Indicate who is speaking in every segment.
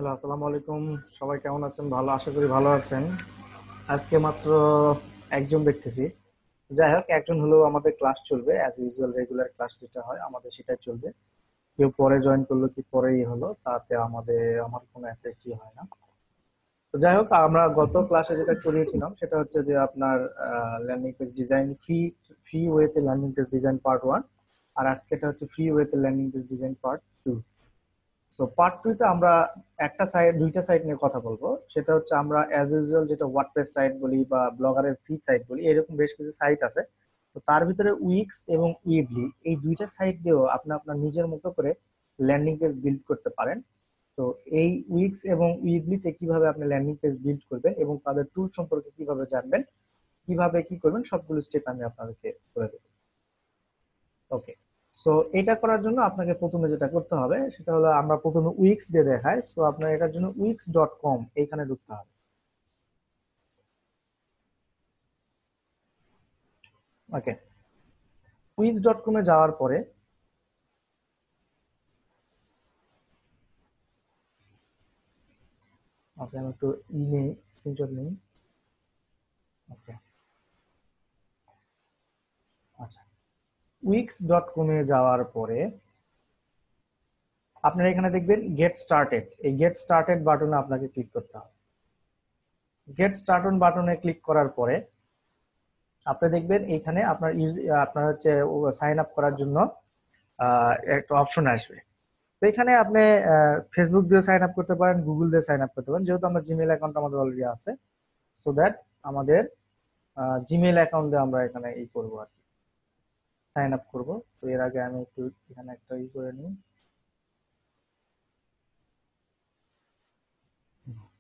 Speaker 1: Hello, আসসালামু আলাইকুম। সবাই কেমন আছেন? ভালো, আশা করি ভালো আছেন। আজকে মাত্র একজন দেখতেছি। যাই হোক, একজন হলেও আমাদের ক্লাস চলবে অ্যাজ ইউজুয়াল, রেগুলার ক্লাস যেটা হয় আমাদের সেটাই চলবে। কেউ পরে জয়েন করলো কি পরেই হলো, তাতে আমার কোনো এফেক্টই হয় না। তো যাই হোক, আমরা গত ক্লাসে যেটা করিয়েছিলাম সেটা হচ্ছে যে আপনার ল্যান্ডিং পেজ ডিজাইন, ফ্রি ওয়েতে ল্যান্ডিং পেজ ডিজাইন পার্ট 1। আর আজকেটা হচ্ছে ফ্রি ওয়েতে landing page design part 2। So part 2 তে আমরা দুইটা সাইট নিয়ে কথা বলবো। সেটা হচ্ছে আমরা অ্যাজ ইউজুয়াল যেটা ওয়ার্ডপ্রেস সাইট বলি বা ব্লগারের ফ্রি সাইট বলি, এরকম বেশ কিছু সাইট আছে। তো তার ভিতরে উইক্স এবং উইবলি, এই দুইটা সাইট দিয়েও আপনি আপনার নিজের মতো করে ল্যান্ডিং পেজ বিল্ড করতে পারেন। তো এই উইক্স এবং উইবলিতে কিভাবে আপনি ল্যান্ডিং পেজ বিল্ড করবেন এবং তাদের টুল সম্পর্কে কিভাবে জানবেন, কিভাবে কি করবেন, সবগুলো স্টেপ আমি আপনাদেরকে বলে দেবো। ওকে। সো এটা করার জন্য আপনাকে প্রথমে যেটা করতে হবে সেটা হলো, আমরা প্রথমে উইক্স দিয়ে দেখাই। সো আপনার এটার জন্য wix.com এইখানে ঢুকতে হবে। ওকে। wix.com এ যাওয়ার পরে ওকে, আমি একটু নেই, স্ক্রিনশট নেই। ওকে। আচ্ছা, wix.com এ যাওয়ার পরে আপনারা এখানে দেখবেন গেট স্টার্টেড। এই গেট স্টার্টেড বাটনে আপনাকে ক্লিক করতে হবে। গেট স্টার্ট বাটনে ক্লিক করার পরে আপনি দেখবেন এখানে আপনার হচ্ছে সাইন আপ করার জন্য একটা অপশন আসবে। তো এখানে আপনি ফেসবুক দিয়ে সাইন আপ করতে পারেন, গুগল দিয়ে সাইন আপ করতে পারেন, যেহেতু আমার জিমেল অ্যাকাউন্ট আমাদের অলরেডি আছে। সো দ্যাট আমাদের জিমেল অ্যাকাউন্ট দিয়ে আমরা এখানে করবো আর কি, সাইন আপ করবো। তো এর আগে আমি একটু এখানে একটা করে নিই।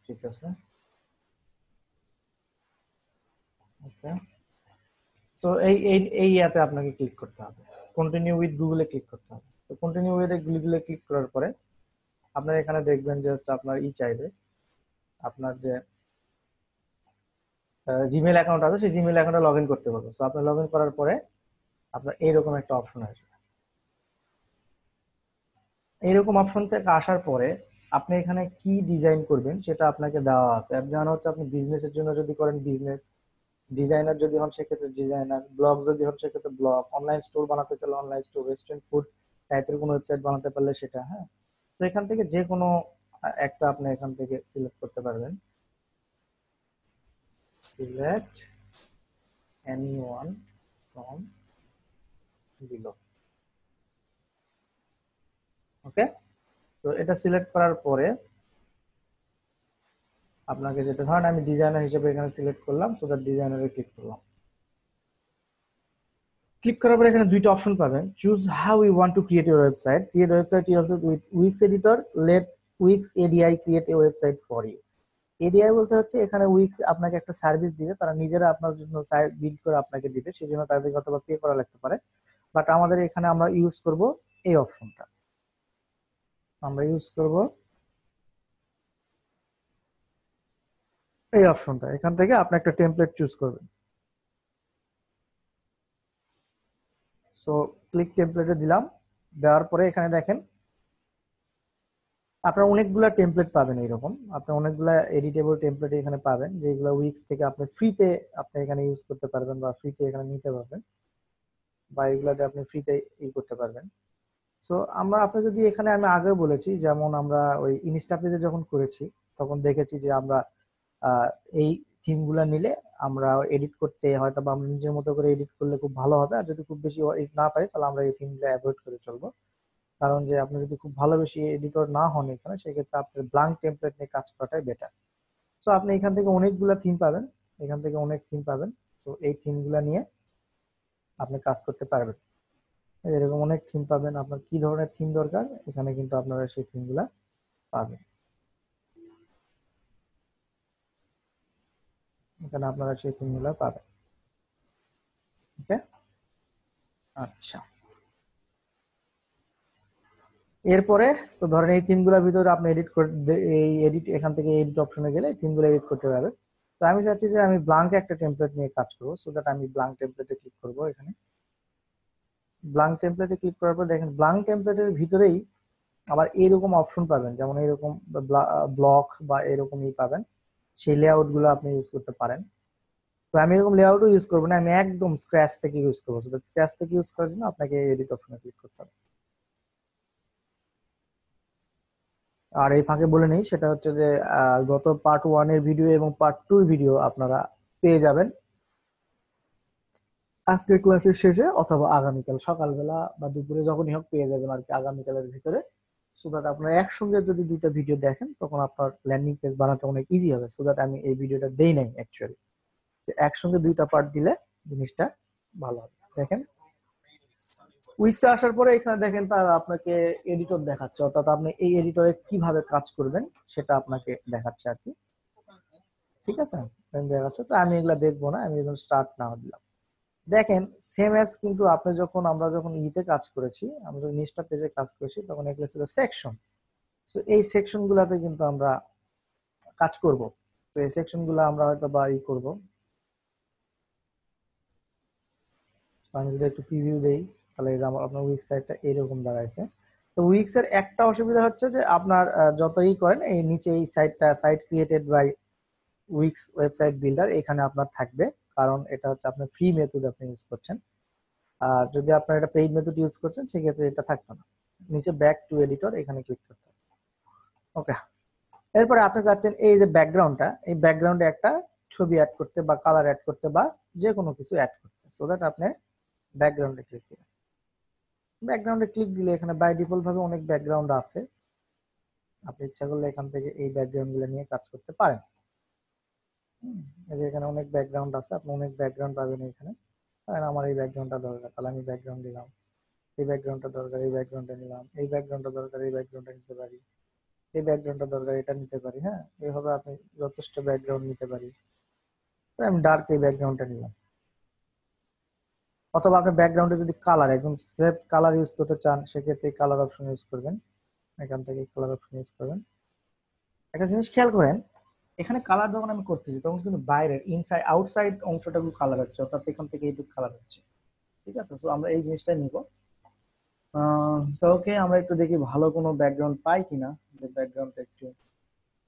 Speaker 1: ঠিক আছে। ওকে। তো এই ইয়াতে আপনাকে ক্লিক করতে হবে, কন্টিনিউ উইথ গুগলে ক্লিক করতে হবে। তো কন্টিনিউ উইথ গুগলে ক্লিক করার পরে আপনার এখানে দেখবেন যে হচ্ছে আপনার চাইবে, আপনার যে জিমেল অ্যাকাউন্ট আছে সেই জিমেল অ্যাকাউন্টে লগ ইন করতে পারবো। সো আপনি লগ ইন করার পরে আপনার এইরকম একটা অপশন আসবে। এইরকম অপশন থেকে আসার পরে আপনি এখানে কি ডিজাইন করবেন সেটা আপনাকে দেওয়া আছে। যেমন হচ্ছে আপনি বিজনেসের জন্য যদি করেন বিজনেস, ডিজাইনার যদি হন সেক্ষেত্রে ডিজাইনার, ব্লগ যদি হন সেক্ষেত্রে ব্লগ, অনলাইন স্টোর বানাতে চাইলে অনলাইন স্টোর, রেস্টুরেন্ট ফুড টাইপের কোনো ওয়েবসাইট বানাতে পারলে সেটা। হ্যাঁ। তো এখান থেকে যে কোনো একটা আপনি এখান থেকে সিলেক্ট করতে পারবেন। Select any one from below. Okay. তো এটা সিলেক্ট করার পরে আপনাকে যেটা, ধরেন আমি ডিজাইনার হিসেবে এখানে সিলেক্ট করলাম, সো দ্যাট ডিজাইনারে ক্লিক করলাম। ক্লিক করার পরে এখানে দুইটা অপশন পাবেন, choose how you want to create your website, create website yourself with Wix editor, let Wix ADI create a website for you. ADI বলতে হচ্ছে এখানে উইক্স আপনাকে একটা সার্ভিস দিবে, তারা নিজেরা আপনার জন্য সাইট বিল্ড করে আপনাকে দিবে, সেই জন্য তাদেরকে অথবা পে করা লাগতে পারে। বাট আমাদের এখানে আমরা ইউজ করব এই অপশনটা, আমরা ইউজ করব এই অপশনটা। এখান থেকে আপনি একটা টেমপ্লেট চুজ করবেন। সো ক্লিক টেমপ্লেটে দিলাম। দেওয়ার পরে এখানে দেখেন আপনার অনেকগুলা টেমপ্লেট পাবেন। এইরকম আপনি অনেকগুলা এডিটেবল টেমপ্লেট এখানে পাবেন, যেগুলো উইক্স থেকে আপনি ফ্রিতে আপনি এখানে ইউজ করতে পারবেন বা ফ্রিতে এখানে নিতে পারবেন, বা এগুলাতে আপনি ফ্রিতে করতে পারবেন। সো আপনি যদি এখানে, আমি আগেও বলেছি, যেমন আমরা ওই ইনস্টা পেজে যখন করেছি তখন দেখেছি যে আমরা আহ, এই থিম গুলা নিলে আমরা এডিট করতে হয়তো বা আমরা নিজের মতো করে এডিট করলে খুব ভালো হবে। আর যদি খুব বেশি edit না পাই তাহলে আমরা এই থিম গুলো অ্যাভয়েড করে চলবো। কারণ যে আপনি যদি খুব ভালো বেশি এডিটর না হন এখানে, সেক্ষেত্রে আপনার ব্লাঙ্ক টেমপ্লেট নিয়ে কাজ করাটাই বেটার। সো আপনি এখান থেকে অনেকগুলা থিম পাবেন, এখান থেকে অনেক থিম পাবেন। তো এই থিম গুলা নিয়ে আপনি কাজ করতে পারবেন। এরকম অনেক থিম পাবেন, আপনার কি ধরনের থিম দরকার এখানে কিন্তু আপনারা সেই থিম গুলা পাবেন। এখানে আপনারা সেই থিম গুলা পাবেন। ওকে। আচ্ছা। এরপরে তো ধরেন এই থিম গুলার ভিতরে আপনি এডিট করে এই এডিট, এখান থেকে এডিট অপশনে গেলে থিম গুলো এডিট করতে পারবেন। তো আমি চাচ্ছি যে আমি ব্লাঙ্ক একটা টেমপ্লেট নিয়ে কাজ করবো, সো দ্যাট আমি ব্লাঙ্ক টেমপ্লেটে ক্লিক করবো। এখানে ব্লাঙ্ক টেমপ্লেটে ক্লিক করার পর দেখেন ব্লাঙ্ক টেমপ্লেটের ভিতরেই আবার এরকম অপশন পাবেন, যেমন এরকম ব্লক বা এরকমই পাবেন, সেই লেআউট গুলো আপনি ইউজ করতে পারেন। তো আমি এরকম লেআউটও ইউজ করবো না, আমি একদম স্ক্র্যাচ থেকে ইউজ করবো। স্ক্র্যাচ থেকে ইউজ করার জন্য আপনাকে এডিট অপশনে ক্লিক করতে হবে। আর এই ফাঁকে বলে নেই, সেটা হচ্ছে যে গত পার্ট ওয়ান এর ভিডিও এবং পার্ট টু এর ভিডিও আপনারা পেয়ে যাবেন আজকের ক্লাসের শেষে অথবা আগামীকাল সকালবেলা বা দুপুরে যখনই হোক পেয়ে যাবেন আর কি, আগামীকালের ভিতরে। সো দ্যাট আপনারা একসঙ্গে যদি দুইটা ভিডিও দেখেন তখন আপনার ল্যান্ডিং পেজ বানাতে অনেক ইজি হবে। সো দ্যাট আমি এই ভিডিওটা দেই নাই অ্যাকচুয়ালি, একসঙ্গে দুইটা পার্ট দিলে জিনিসটা ভালো হবে। দেখেন উইক্সে আসার পরে এখানে দেখেন তার আপনাকে এডিটর দেখাচ্ছে, অর্থাৎ আপনি এই এডিটরে কিভাবে কাজ করবেন সেটা আপনাকে দেখাচ্ছে আর কি। ঠিক আছে, দেখাচ্ছে। তো আমি এগুলা দেখবো না, আমি একদম স্টার্ট না দিলাম। দেখেন সেম এজ, কিন্তু আপনি যখন আমরা যখন ইতে কাজ করেছি, আমরা যখন নিচটা পেজে কাজ করেছি তখন এগুলো ছিল সেকশন। তো এই সেকশন গুলাতে কিন্তু আমরা কাজ করব। তো এই সেকশন গুলো আমরা হয়তো বা ই করবো। আমি যদি একটু প্রিভিউ দেই, তাহলে এই যে আমার আপনার উইক্স সাইটটা এরকম দাঁড়াইছে। তো উইক্স এর একটা অসুবিধা হচ্ছে যে আপনার যতই করেন এই নিচে এই সাইটটা site created by Wix website builder এখানে আপনার থাকবে, কারণ এটা হচ্ছে আপনার ফ্রি মেথড আপনি ইউজ করছেন। আর যদি আপনার এটা পেইড মেথড ইউজ করছেন সেক্ষেত্রে এটা থাকবে না। নিচে ব্যাক টু এডিটর এখানে ক্লিক করতে হবে। ওকে, এরপরে আপনি চাচ্ছেন এই যে ব্যাকগ্রাউন্ডটা, এই ব্যাকগ্রাউন্ডে একটা ছবি অ্যাড করতে বা কালার অ্যাড করতে বা যে কোনো কিছু অ্যাড করতে, সো দ্যাট আপনি ব্যাকগ্রাউন্ডে ক্লিক দিবেন। ব্যাকগ্রাউন্ডে ক্লিক দিলে এখানে বাই ডিফল্ট ভাবে অনেক ব্যাকগ্রাউন্ড আছে, আপনি ইচ্ছা করলে এখান থেকে এই ব্যাকগ্রাউন্ড গুলো নিয়ে কাজ করতে পারেন। এই যে এখানে অনেক ব্যাকগ্রাউন্ড আছে, আপনি অনেক ব্যাকগ্রাউন্ড পাবেন এখানে। কারণ আমার এই ব্যাকগ্রাউন্ডটা দরকার, তাহলে আমি ব্যাকগ্রাউন্ড দিলাম। এই ব্যাকগ্রাউন্ডটা দরকার, এই ব্যাকগ্রাউন্ডটা নিলাম। এই ব্যাকগ্রাউন্ডটা দরকার, এই ব্যাকগ্রাউন্ডটা নিতে পারি। এই ব্যাকগ্রাউন্ডটা দরকার, এটা নিতে পারি। হ্যাঁ, এইভাবে আপনি যথেষ্ট ব্যাকগ্রাউন্ড নিতে পারি। তো আমি ডার্ক এই ব্যাকগ্রাউন্ডটা নিলাম। অথবা আপনি ব্যাকগ্রাউন্ডে যদি কালার একদম সেভ কালার ইউজ করতে চান, সেক্ষেত্রে কালার অপশন ইউজ করবেন। এখান থেকে কালার অপশন ইউজ করবেন। একটা জিনিস খেয়াল করেন, এখানে কালার যখন আমি করতেছি তখন কিন্তু বাইরের ইনসাইড আউটসাইড অংশটা কালার হচ্ছে, অর্থাৎ এখান থেকে এইটুকু কালার হচ্ছে। ঠিক আছে, তো আমরা এই জিনিসটা নিব। তো ওকে, আমরা একটু দেখি ভালো কোনো ব্যাকগ্রাউন্ড পাই কিনা, যে ব্যাকগ্রাউন্ডটা একটু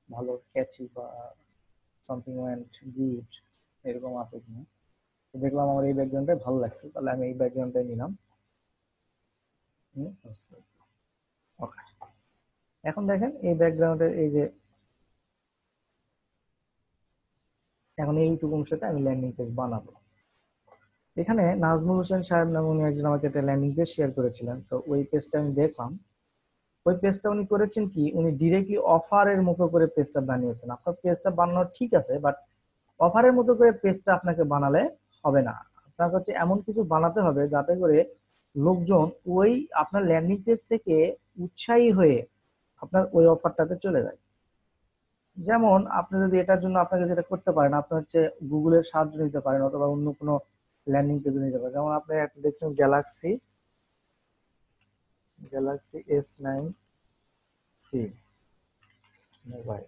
Speaker 1: ভালো ক্যাচি বা সামথিং ওয়েন্ট গুড এরকম আছে কিনা। তো দেখলাম আমার এই ব্যাকগ্রাউন্ডটাই ভালো লাগছে, তাহলে আমি এই ব্যাকগ্রাউন্ডটাই নিলাম। ওকে, এখন দেখেন এই ব্যাকগ্রাউন্ডের এই যে এখন এইটুকু অংশতে আমি ল্যান্ডিং পেজ বানাবো। এখানে নাজমুল হোসেন সাহেব নামে উনি একজন আমাকে একটা ল্যান্ডিং পেজ শেয়ার করেছিলেন, তো ওই পেজটা আমি দেখলাম। ওই পেজটা উনি করেছেন কি, উনি ডিরেক্টলি অফারের মতো করে পেজটা বানিয়েছেন। আপনার পেজটা বানানো ঠিক আছে, বাট অফারের মতো করে পেজটা আপনাকে বানালে হবে না। আপনার হচ্ছে এমন কিছু বানাতে হবে যাতে করে লোকজন ওই আপনার ল্যান্ডিং পেজ থেকে উৎসাহী হয়ে আপনার ওই অফারটাতে চলে যায়। যেমন আপনি যদি এটার জন্য আপনাকে যেটা করতে পারেন, আপনি হচ্ছে গুগলের সাহায্য নিতে পারেন অথবা অন্য কোনো ল্যান্ডিং পেজ নিতে পারেন। যেমন আপনি একটা দেখছেন গ্যালাক্সি গ্যালাক্সি S9 মোবাইল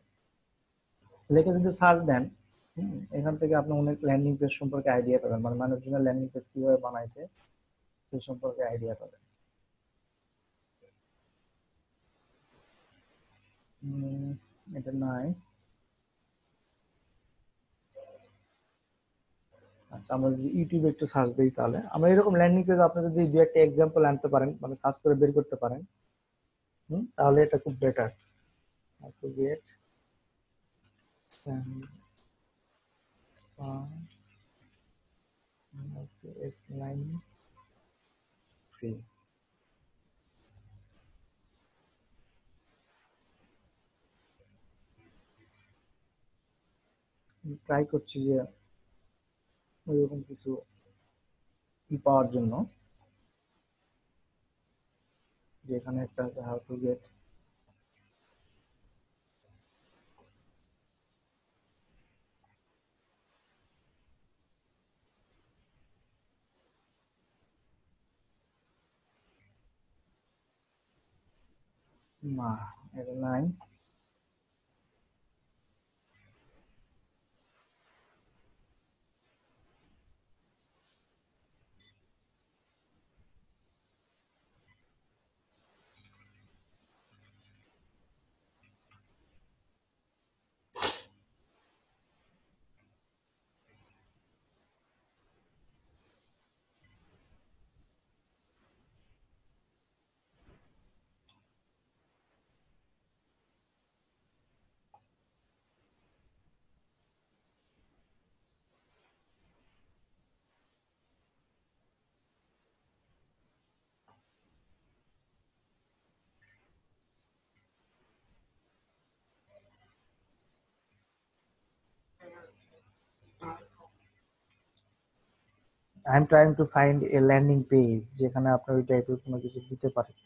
Speaker 1: লিখে যদি সার্চ দেন, এখান থেকে আপনি অনেক ল্যান্ডিং পেজ সম্পর্কে আইডিয়া পাবেন, মানে মানুষজনের ল্যান্ডিং পেজ কিভাবে বানাইছে সেই সম্পর্কে আইডিয়া পাবেন। এটা নাই। আচ্ছা, আমরা যদি ইউটিউবে একটু সার্চ দিই, তাহলে আমরা এরকম ল্যান্ডিং পেজ আপনি যদি দু একটা এক্সাম্পল আনতে পারেন, মানে সার্চ করে বের করতে পারেন, তাহলে এটা খুব better. to get Samsung S9 free। Try করছি যে ওইরকম কিছু পাওয়ার জন্য, যেখানে একটা আছে হাউ টু গেট। না, এটা নাই। I am trying to find a landing page যেখানে আপনি ওই টাইপের কোনো কিছু দিতে পারেন।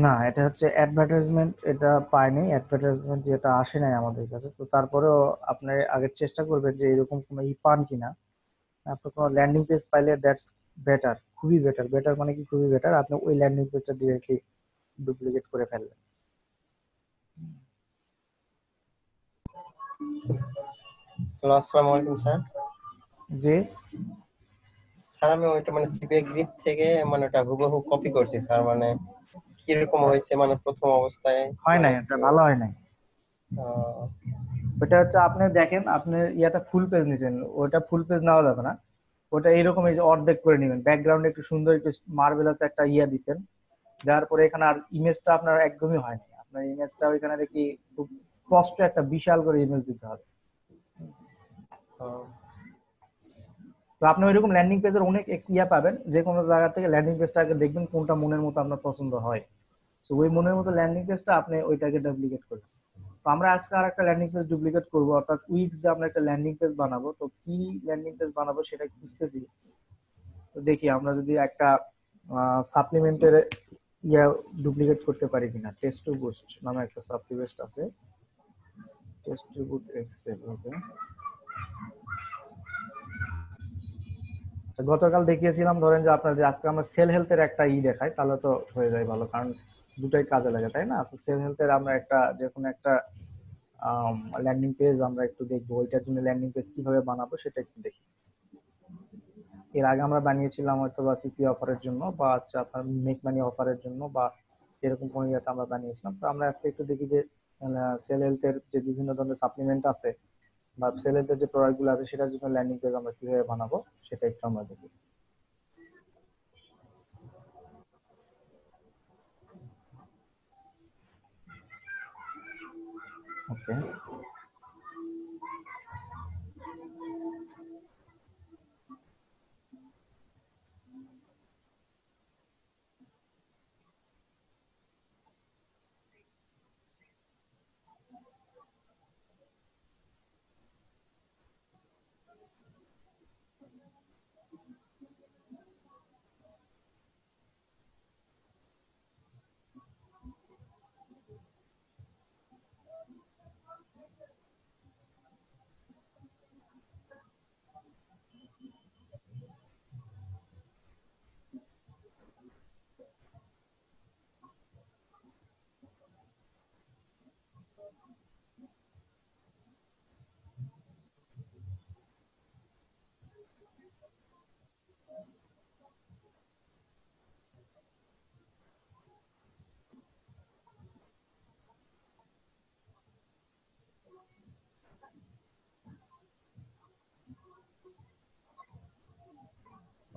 Speaker 1: না, এটা হচ্ছে অ্যাডভার্টাইজমেন্ট, এটা পাইনি, অ্যাডভার্টাইজমেন্ট যেটা আসে নাই আমাদের কাছে। তো তারপরেও আপনি আগে চেষ্টা করবেন যে এরকম কোনো পান কিনা। আপনি কোনো ল্যান্ডিং পেজ পাইলে দ্যাটস বেটার, খুবই বেটার। বেটার মানে কি, খুবই বেটার, আপনি ওই ল্যান্ডিং পেজটা ডিরেক্টলি ডুপ্লিকেট করে ফেলবেন।
Speaker 2: হ্যালো, আসসালামু আলাইকুম স্যার।
Speaker 1: যে
Speaker 2: স্যার আমি ওইটা মানে সিপিএ গ্রিড থেকে মানে ওটা হুবহু কপি করছি স্যার, মানে কিরকম হয়েছে মানে প্রথম অবস্থায়
Speaker 1: হয়
Speaker 2: মানে
Speaker 1: নাই, এটা
Speaker 2: একটু
Speaker 1: ভালো হয় নাই।
Speaker 2: আহ,
Speaker 1: ওটা হচ্ছে আপনি দেখেন, আপনি ইয়াটা ফুল পেজ নিছেন, ওটা ফুল পেজ নেওয়া যাবে না। ওটা এরকম এই যে অর্ধেক করে নেবেন, ব্যাকগ্রাউন্ডে একটু সুন্দর একটু মার্ভেলাস একটা ইয়া দিতেন। দেওয়ার পরে এখানে আর ইমেজটা আপনার একদমই হয় নাই, আপনার ইমেজটা ওইখানে দেখি খুব কষ্ট, একটা বিশাল করে ইমেজ দিতে হবে।
Speaker 2: আহ,
Speaker 1: তো আপনি ওইরকম ল্যান্ডিং পেজের অনেক ইয়া পাবেন, যে কোনো জায়গা থেকে ল্যান্ডিং পেজটা আগে দেখবেন কোনটা মনের মতো আপনার পছন্দ হয়। তো ওই মনের মতো ল্যান্ডিং পেজটা আপনি ওইটাকে ডুপ্লিকেট করবেন। তো আমরা আজকে আর একটা ল্যান্ডিং পেজ ডুপ্লিকেট করবো, অর্থাৎ উইক্স দিয়ে আমরা একটা ল্যান্ডিং পেজ বানাবো। তো কি ল্যান্ডিং পেজ বানাবো সেটা খুঁজতেছি। তো দেখি আমরা যদি একটা সাপ্লিমেন্টের ইয়া ডুপ্লিকেট করতে পারি কিনা। টেস্ট টু বুস্ট নামে একটা সাপ্লিমেন্ট আছে, টেস্ট টু বুস্ট এক্সেল, ওকে। গতকাল দেখিয়েছিলাম, ধরেন যে আপনার যে আজকে আমরা সেল হেলথের একটা দেখাই, তাহলে তো হয়ে যায় ভালো, কারণ দুটাই কাজে লাগে, তাই না? তো সেল হেলথের আমরা একটা যে কোনো একটা ল্যান্ডিং পেজ আমরা একটু দেখবো, ওইটার জন্য ল্যান্ডিং পেজ কিভাবে বানাবো সেটা একটু দেখি। এর আগে আমরা বানিয়েছিলাম হয়তো বা সিপি অফারের জন্য, বা হচ্ছে আপনার মেক মানি অফারের জন্য, বা এরকম কোনো ইয়েতে আমরা বানিয়েছিলাম। তো আমরা আজকে একটু দেখি যে সেল হেলথের যে বিভিন্ন ধরনের সাপ্লিমেন্ট আছে বা সেল হেলথের যে প্রোডাক্ট গুলো আছে সেটার জন্য ল্যান্ডিং পেজ আমরা কিভাবে বানাবো সেটা একটু আমরা দেখি। ওকে,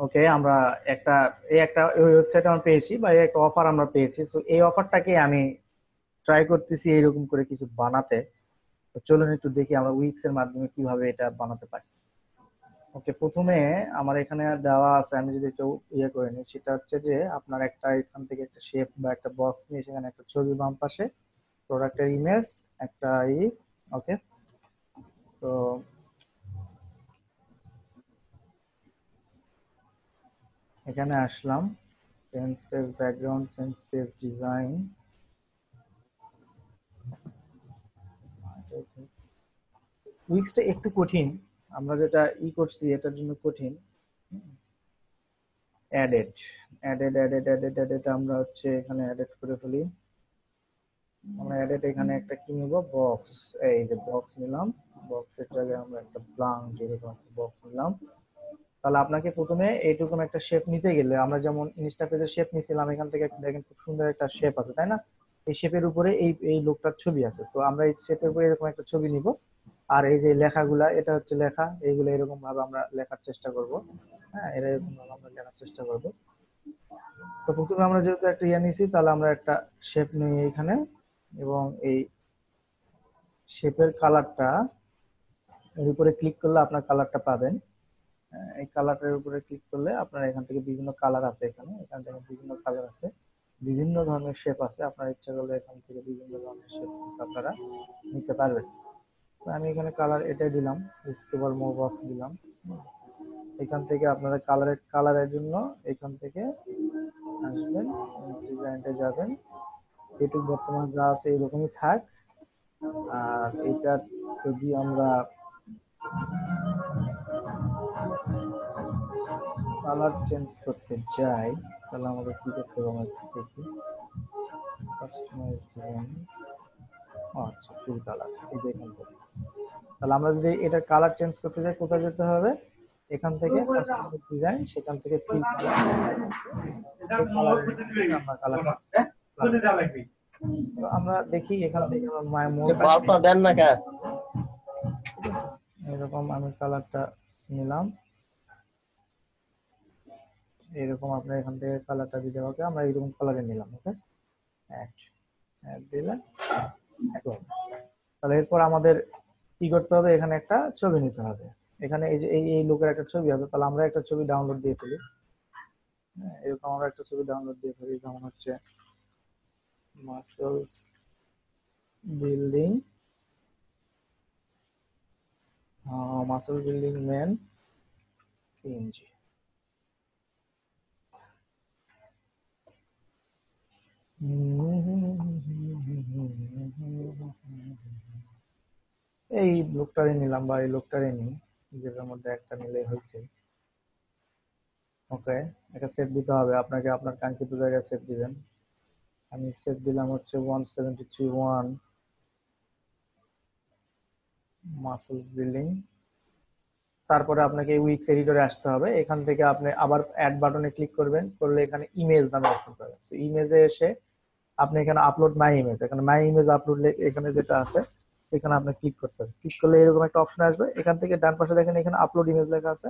Speaker 1: ওকে, আমরা একটা এই একটা ওয়েবসাইট আমরা পেয়েছি, বা এই একটা অফার আমরা পেয়েছি। তো এই অফারটাকে আমি ট্রাই করতেছি এইরকম করে কিছু বানাতে। তো চলুন একটু দেখি আমরা উইক্স এর মাধ্যমে কিভাবে এটা বানাতে পারি। ওকে, প্রথমে আমার এখানে দেওয়া আছে, আমি যদি একটু ইয়ে করে নিই, সেটা হচ্ছে যে আপনার একটা এখান থেকে একটা শেপ বা একটা বক্স নিয়ে সেখানে একটা ছবি বাম পাশে, প্রোডাক্টের ইমেজ, একটা ওকে। তো এখানে আসলাম, change page background, change page design. উইক্সটা একটু কঠিন, আমরা যেটা করছি এটার জন্য কঠিন। অ্যাডেড অ্যাডেড আমরা হচ্ছে এখানে অ্যাডেড করে ফেলি। আমরা অ্যাডেড এখানে একটা কি নিব, বক্স। এই যে বক্স নিলাম, বক্সের জায়গায় আমরা একটা ব্লাঙ্ক যেরকম বক্স নিলাম। তাহলে আপনাকে প্রথমে এইরকম একটা শেপ নিতে গেলে, আমরা যেমন ইনস্টা পেজের শেপ নিয়েছিলাম, এখান থেকে একটা দেখেন খুব সুন্দর একটা শেপ আছে, তাই না? এই শেপের উপরে এই এই লোকটার ছবি আছে, তো আমরা এই শেপের উপরে এরকম একটা ছবি নিব। আর এই যে লেখাগুলা, এটা হচ্ছে লেখা, এইগুলো এরকম ভাবে আমরা লেখার চেষ্টা করব। হ্যাঁ, এরকম ভাবে আমরা লেখার চেষ্টা করব। তো প্রথমে আমরা যেহেতু একটা ইয়ে নিয়েছি, তাহলে আমরা একটা শেপ নিই এখানে, এবং এই শেপের কালারটা এর উপরে ক্লিক করলে আপনার কালারটা পাবেন। এই কালারের উপরে ক্লিক করলে আপনার এখান থেকে বিভিন্ন কালার আছে, এখানে এখান থেকে বিভিন্ন কালার আছে, বিভিন্ন ধরনের শেপ আছে। আপনার ইচ্ছা করলে এখান থেকে বিভিন্ন ধরনের শেপ আপনারা নিতে পারবেন। তো আমি এখানে কালার এটাই দিলাম, ডিসকভার মোর বক্স দিলাম। এখান থেকে আপনারা কালারের জন্য এখান থেকে আসবেন, ডিজাইনটা যাবেন, এটুকু বর্তমান যা আছে এরকমই থাক। আর এটা যদি আমরা কালার চেঞ্জ করতে চাই, তাহলে আমাদের কি করতে হবে আমরা একটু দেখি। কাস্টমাইজ ডিজাইন, আচ্ছা ফুল কালার, এই যে এখান থেকে। তাহলে আমরা যদি এটা কালার চেঞ্জ করতে চাই, কোথায় যেতে হবে? এখান থেকে কাস্টমাইজ ডিজাইন, সেখান থেকে ফিল কালার, এই কালারের আমরা কালার। তো আমরা দেখি এখান থেকে আমরা মোর,
Speaker 2: বাল্বটা দেন না কে?
Speaker 1: এরকম আমি কালারটা নিলাম, এরকম আপনার এখান থেকে কালারটা দিতে হবে, আমরা এরকম কালারে নিলাম। ওকে, অ্যাড অ্যাড দিলে এখন, তাহলে এরপর আমাদের কি করতে হবে? এখানে একটা ছবি নিতে হবে। এখানে এই যে এই লোকের একটা ছবি হবে, তাহলে আমরা একটা ছবি ডাউনলোড দিয়ে ফেলি। হ্যাঁ, এরকম আমরা একটা ছবি ডাউনলোড দিয়ে ফেলি, যেমন হচ্ছে muscles building, muscle building man PNG. এই লোকটারই নিলাম, বা এই লোকটারই নিই, যেটার মধ্যে একটা নিলে হয়েছে। ওকে, এটা সেভ দিতে হবে আপনাকে, আপনার কাঙ্ক্ষিত জায়গায় সেভ দিবেন। আমি সেভ দিলাম হচ্ছে 173 মাসেলস বিল্ডিং। তারপরে আপনাকে উইক্স এডিটরে আসতে হবে, এখান থেকে আপনি আবার অ্যাড বাটনে ক্লিক করবেন, করলে এখানে ইমেজ নামে অপশন পাবেন। ইমেজে এসে আপনি এখানে আপলোড মাই ইমেজ, এখানে মাই ইমেজ আপলোড এখানে যেটা আছে এখানে আপনি ক্লিক করতে হবে। ক্লিক করলে এরকম একটা অপশন আসবে, এখান থেকে ডান পাশে দেখেন এখানে আপলোড ইমেজ লেখা আছে,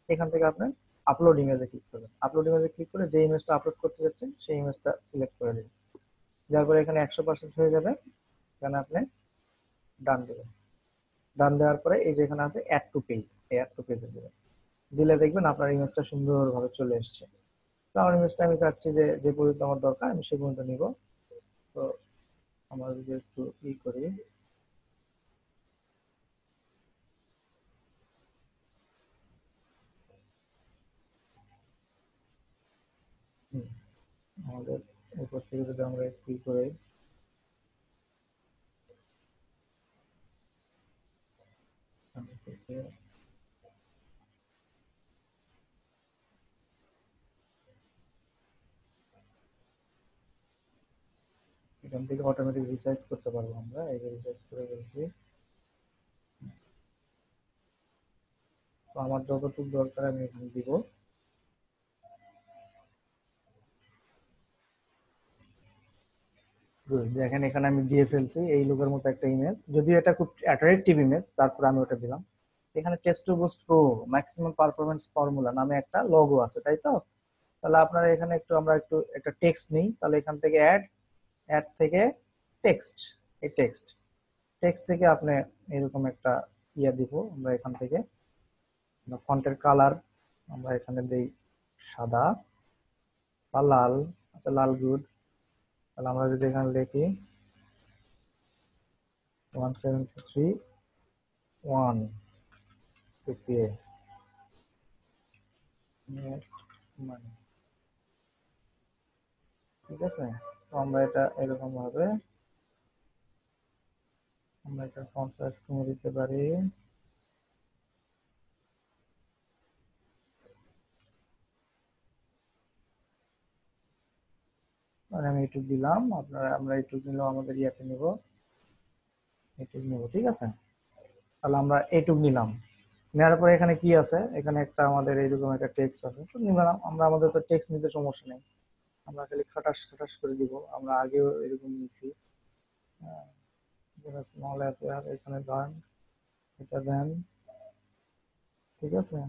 Speaker 1: এখান থেকে আপনি আপলোড ইমেজে ক্লিক করবেন। আপলোড ইমেজে ক্লিক করে যে ইমেজটা আপলোড করতে যাচ্ছেন সেই ইমেজটা সিলেক্ট করে দিন। যার পরে এখানে 100% হয়ে যাবে, এখানে আপনি ডান দেবেন। ডান দেওয়ার পরে এই যে এখানে আছে অ্যাড টু পেজ, এই অ্যাড টু পেজে দেবেন। দিলে দেখবেন আপনার ইমেজটা সুন্দরভাবে চলে এসছে। তো আমার ইমেজটা আমি চাচ্ছি যে যে পর্যন্ত আমার দরকার আমি সে পর্যন্ত নিব। তো আমরা যদি একটু ই করি, আমাদের উপর থেকে যদি আমরা একটু ই করে, এখান থেকে অটোমেটিক রিসাইজ করতে পারবো আমরা, এই যে রিসাইজ করে ফেলছি। তো আমার যতটুকু দরকার আমি এখানে দিব। দেখেন এখানে আমি দিয়ে ফেলছি এই লোকের মতো একটা ইমেজ, যদিও এটা খুব অ্যাট্রাকটিভ ইমেজ, তারপরে আমি ওটা দিলাম। এখানে test two boost pro maximum performance formula নামে একটা লোগো আছে, তাই তো? তাহলে আপনারা এখানে একটু আমরা একটু একটা টেক্সট নিই, তাহলে এখান থেকে অ্যাড, অ্যাড থেকে টেক্সট, এই টেক্সট, টেক্সট থেকে আপনি এরকম একটা ইয়া দিব আমরা এখান থেকে। ফন্টের কালার আমরা এখানে দেই সাদা বা লাল। আচ্ছা লাল গুড। তাহলে আমরা যদি এখানে লিখি 1731 সিপিএ নেট মানে, ঠিক আছে? তো আমরা এটা এরকম ভাবে আমরা এটা ফন্ট সাইজ কমিয়ে দিতে পারি। মানে আমি এইটুক দিলাম, আপনারা আমরা এইটুক নিলেও আমাদের ইয়াতে নিব, এইটুক নিব, ঠিক আছে? তাহলে আমরা এইটুক নিলাম। নেওয়ার পরে এখানে কি আছে? এখানে একটা আমাদের এইরকম একটা টেক্সট আছে, তো নিলাম আমরা, আমাদের তো টেক্সট নিতে সমস্যা নেই, আমরা খালি খাটাস খাটাস করে দিব, আমরা আগেও এরকম নিছি। স্মল অ্যাপ, এখানে ধরেন এটা দেন, ঠিক আছে।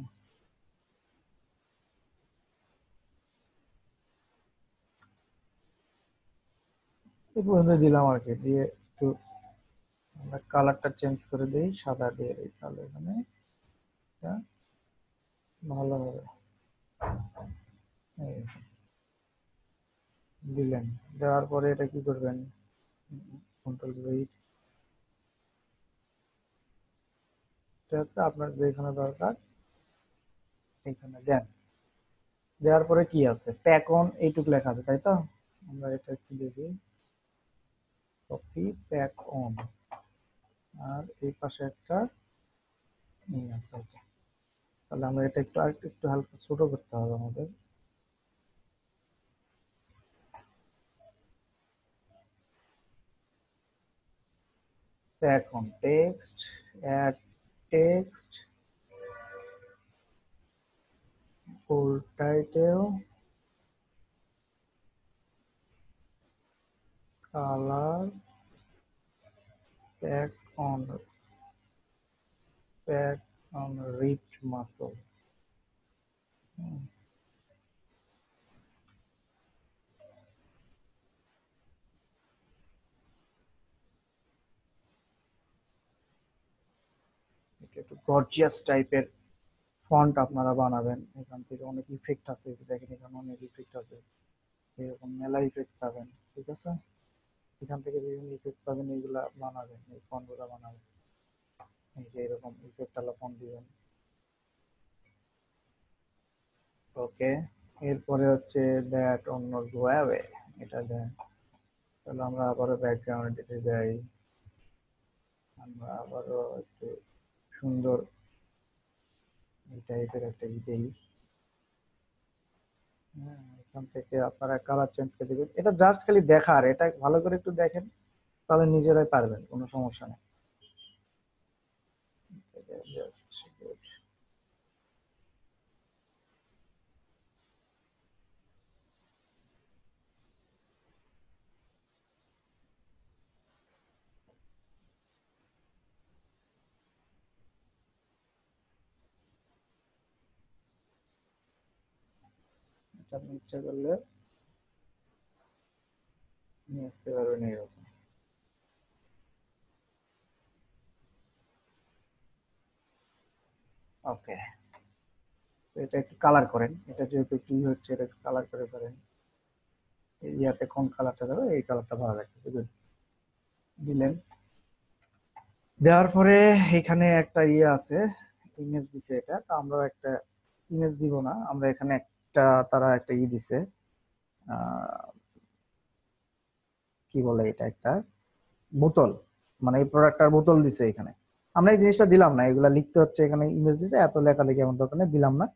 Speaker 1: এই পর্যন্ত দিলাম আর কি, দিয়ে একটু আমরা কালারটা চেঞ্জ করে দিই, সাদা দিয়ে দিই, তাহলে এখানে এটা ভালো হবে। এই দিলেন, দেওয়ার পরে এটা কি করবেন, কন্ট্রোল ভি, এটা হচ্ছে আপনার যেখানে দরকার এখানে দেন। দেওয়ার পরে কি আছে, প্যাক অন এইটুকু লেখা আছে তাই তো, আমরা এটা একটু দেখি, কপি প্যাক অন, আর এই পাশে একটা আছে এটা। তাহলে আমরা এটা একটু আরেকটু একটু হালকা ছোট করতে হবে আমাদের। Pack on text, add text, full title, colour, pack on, pack on ripped muscle. এটা একটু গর্জিয়াস টাইপের ফন্ট আপনারা বানাবেন, এখান থেকে অনেক ইফেক্ট আছে, দেখেন এখানে অনেক ইফেক্ট আছে, এরকম মেলা ইফেক্ট পাবেন, ঠিক আছে। এখান থেকে বিভিন্ন ইফেক্ট পাবেন, এইগুলা বানাবেন, এই ফন্ট গুলা বানাবেন, এই যে এরকম ইফেক্ট আলা ফন্ট দিবেন। ওকে, এরপরে হচ্ছে দ্যাট অন্য ওয়েবে, এটা দেন। তাহলে আমরা আবারও ব্যাকগ্রাউন্ড দিতে যাই, আমরা আবারও একটু সুন্দর এই টাইপের একটা দেই। হ্যাঁ, এখান থেকে আপনারা কালার চেঞ্জ করে দিবেন, এটা জাস্ট খালি দেখার, এটা ভালো করে একটু দেখেন, তাহলে নিজেরাই পারবেন, কোনো সমস্যা নেই। Just এটা আপনি ইচ্ছা করলে নিয়ে আসতে পারবেন এরকম। ওকে, এটা একটু কালার করেন, এটা যেহেতু একটু হচ্ছে, এটা একটু কালার করে করেন, এই ইয়াতে কোন কালারটা দেবো, এই কালারটা ভালো লাগছে, গুড, দিলেন। দেওয়ার পরে এখানে একটা ইয়ে আছে, ইমেজ দিছে, এটা তো আমরা একটা ইমেজ দিব না, আমরা এখানে একটা, তারা একটা ই দিছে, আহ, কি বলে এটা, একটা বোতল, মানে এই প্রোডাক্টটার বোতল দিছে এখানে, আমরা এই জিনিসটা দিলাম না, এগুলা লিখতে হচ্ছে, এখানে ইমেজ দিছে, এত লেখালেখি আমার দোকানে দিলাম না,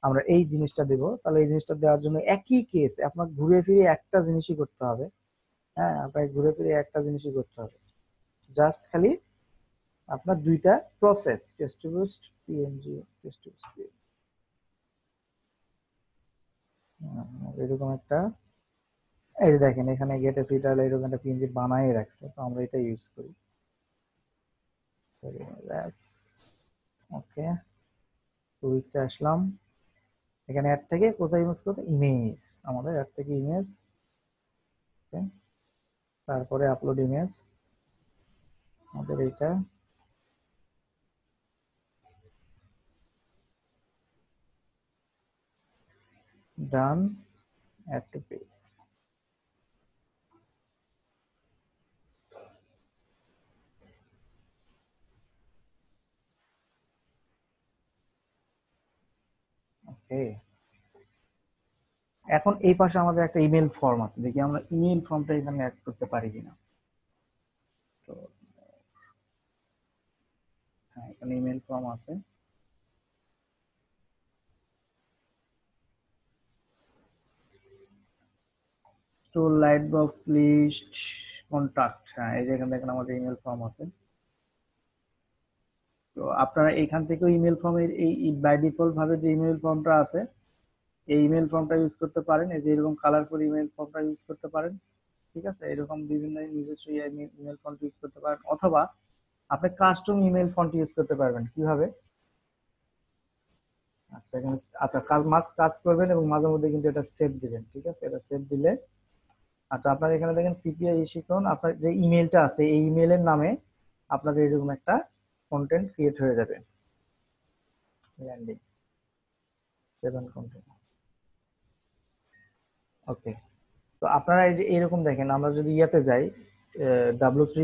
Speaker 1: আমরা এই জিনিসটা দেব। তাহলে এই জিনিসটা দেওয়ার জন্য একই কেস, আপনার ঘুরে ফিরে একটা জিনিসই করতে হবে। হ্যাঁ, আপনাকে ঘুরে ফিরে একটা জিনিসই করতে হবে, জাস্ট খালি আপনার দুইটা process, text to post PNG, text to post, এরকম একটা, এই যে দেখেন এখানে গেট এ ফ্রি ট্রায়াল এরকম একটা পিএনজি বানাই রাখছে, তো আমরা এটা ইউজ করি। ওকে, 2 উইকসে আসলাম, এখানে অ্যাড থেকে কোথায় ইউজ করতে, ইমেজ, আমাদের অ্যাড থেকে ইমেজ, তারপরে আপলোড ইমেজ, আমাদের এইটা ডান, অ্যাড টু পেজ। ওকে, এখন এই পাশে আমাদের একটা ইমেল ফর্ম আছে, দেখি আমরা ইমেল ফর্মটা এখানে অ্যাড করতে পারি কিনা। তো হ্যাঁ, এখানে ইমেল ফর্ম আছে, store light box list contact, হ্যাঁ এই যে এখানে দেখেন আমাদের ইমেল ফর্ম আছে। তো আপনারা এখান থেকেও ইমেল ফর্মের এই বাই ডিফল্ট ভাবে যে ইমেল ফর্মটা আছে, এই ইমেল ফর্মটা ইউজ করতে পারেন, এই যে এরকম কালারফুল ইমেল ফর্মটা ইউজ করতে পারেন, ঠিক আছে, এরকম বিভিন্ন নিজস্ব ইমেল ফর্ম ইউজ করতে পারেন, অথবা আপনি কাস্টম ইমেল ফন্ট ইউজ করতে পারবেন কিভাবে? আচ্ছা এখানে আচ্ছা কাজ করবেন এবং মাঝে মধ্যে কিন্তু এটা সেভ দিবেন, ঠিক আছে? এটা সেভ দিলে আচ্ছা আপনার এখানে দেখেন সিপিআই শিখুন, আপনার যে ইমেলটা আছে এই ইমেলের নামে আপনাদের এরকম একটা কন্টেন্ট ক্রিয়েট হয়ে যাবে। ল্যান্ডিং 7 কন্টেন্ট, ওকে। তো আপনারা এই যে এরকম দেখেন, আমরা যদি ইয়াতে যাই W3